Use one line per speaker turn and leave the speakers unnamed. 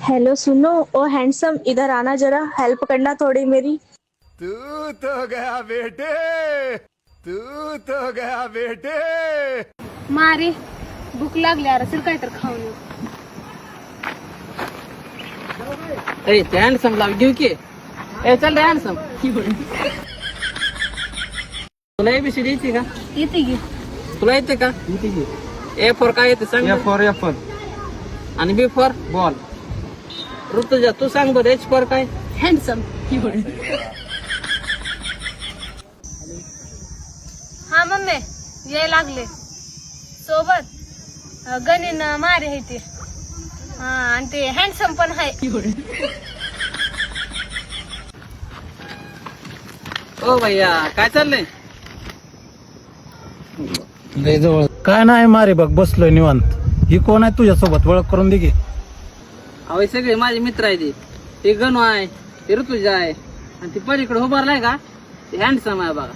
Hello सुनो, ओ handsome इधर आना जरा, हेल्प करना थोड़ी मेरी।
तू तो गया बेटे, तू तो गया बेटे।
मारी भूक लागली अरे चल काय तर खाऊन येऊ.
ए ते हँडसम लाव घेऊ की. ए चल रे हँडसम. तुला एबीसीडी येते का?
येते की.
तुला येते का?
किती घे?
ए फॉर काय येते सांग
F for apple.
आणि बी फॉर
बॉल.
ऋतुजा तू सांग बरं एच फॉर काय?
हँडसम. हा मम्मी याय लागले सोबत गणिन मारे आहे ते. हा आणि ते हँडसम पण आहे.
ओ भैया काय चाललंय?
लय जवळ. काय नाही मारे बघ बसलोय निवांत. ही कोण आहे तुझ्यासोबत ओळख करून दे की.
अहो हे सगळे माझे मित्र आहे ते गणू आहे, ते ऋतुजा आहे आणि ती पलीकडे उभारलाय का ते हँडसम आहे बघा.